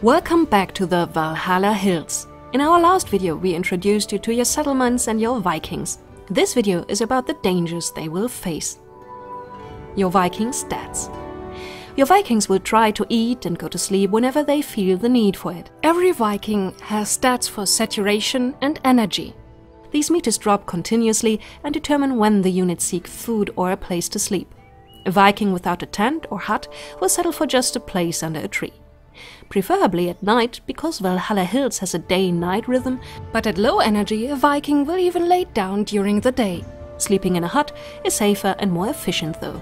Welcome back to the Valhalla Hills. In our last video we introduced you to your settlements and your Vikings. This video is about the dangers they will face. Your Viking stats. Your Vikings will try to eat and go to sleep whenever they feel the need for it. Every Viking has stats for saturation and energy. These meters drop continuously and determine when the units seek food or a place to sleep. A Viking without a tent or hut will settle for just a place under a tree. Preferably at night, because Valhalla Hills has a day-night rhythm, but at low energy a Viking will even lay down during the day. Sleeping in a hut is safer and more efficient though.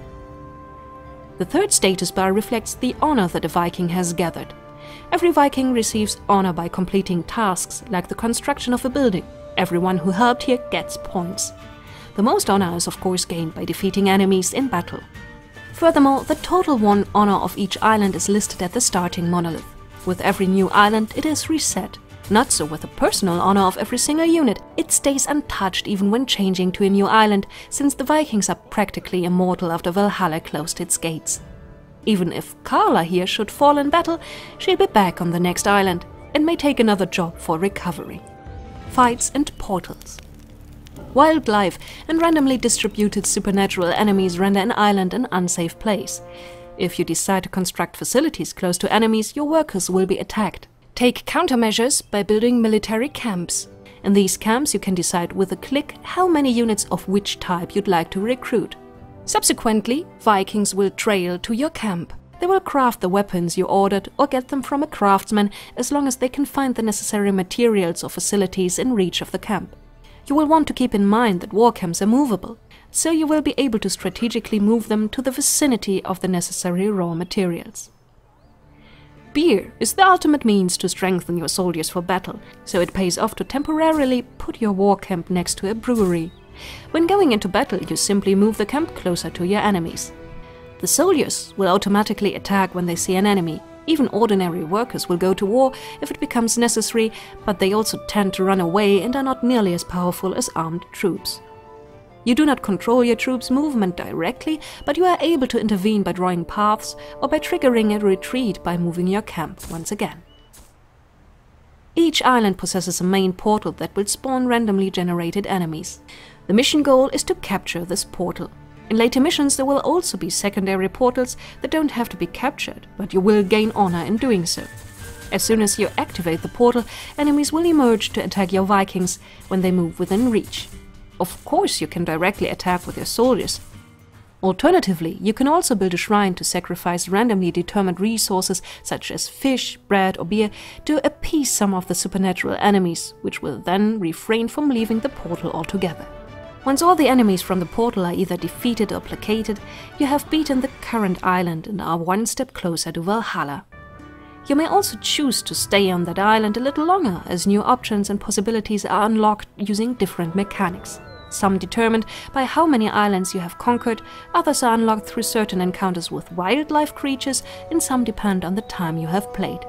The third status bar reflects the honor that a Viking has gathered. Every Viking receives honor by completing tasks like the construction of a building. Everyone who helped here gets points. The most honor is of course gained by defeating enemies in battle. Furthermore, the total won honor of each island is listed at the starting monolith. With every new island it is reset. Not so with the personal honor of every single unit. It stays untouched even when changing to a new island, since the Vikings are practically immortal after Valhalla closed its gates. Even if Carla here should fall in battle, she'll be back on the next island and may take another job for recovery. Fights and portals. Wildlife and randomly distributed supernatural enemies render an island an unsafe place. If you decide to construct facilities close to enemies, your workers will be attacked. Take countermeasures by building military camps. In these camps you can decide with a click how many units of which type you'd like to recruit. Subsequently, Vikings will trail to your camp. They will craft the weapons you ordered or get them from a craftsman as long as they can find the necessary materials or facilities in reach of the camp. You will want to keep in mind that war camps are movable, so you will be able to strategically move them to the vicinity of the necessary raw materials. Beer is the ultimate means to strengthen your soldiers for battle, so it pays off to temporarily put your war camp next to a brewery. When going into battle, you simply move the camp closer to your enemies. The soldiers will automatically attack when they see an enemy. Even ordinary workers will go to war if it becomes necessary, but they also tend to run away and are not nearly as powerful as armed troops. You do not control your troops' movement directly, but you are able to intervene by drawing paths or by triggering a retreat by moving your camp once again. Each island possesses a main portal that will spawn randomly generated enemies. The mission goal is to capture this portal. In later missions there will also be secondary portals that don't have to be captured, but you will gain honor in doing so. As soon as you activate the portal, enemies will emerge to attack your Vikings when they move within reach. Of course you can directly attack with your soldiers. Alternatively, you can also build a shrine to sacrifice randomly determined resources such as fish, bread or beer to appease some of the supernatural enemies, which will then refrain from leaving the portal altogether. Once all the enemies from the portal are either defeated or placated, you have beaten the current island and are one step closer to Valhalla. You may also choose to stay on that island a little longer, as new options and possibilities are unlocked using different mechanics. Some determined by how many islands you have conquered, others are unlocked through certain encounters with wildlife creatures, and some depend on the time you have played.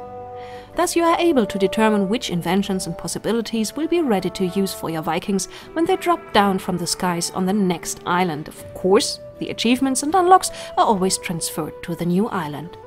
Thus you are able to determine which inventions and possibilities will be ready to use for your Vikings when they drop down from the skies on the next island. Of course, the achievements and unlocks are always transferred to the new island.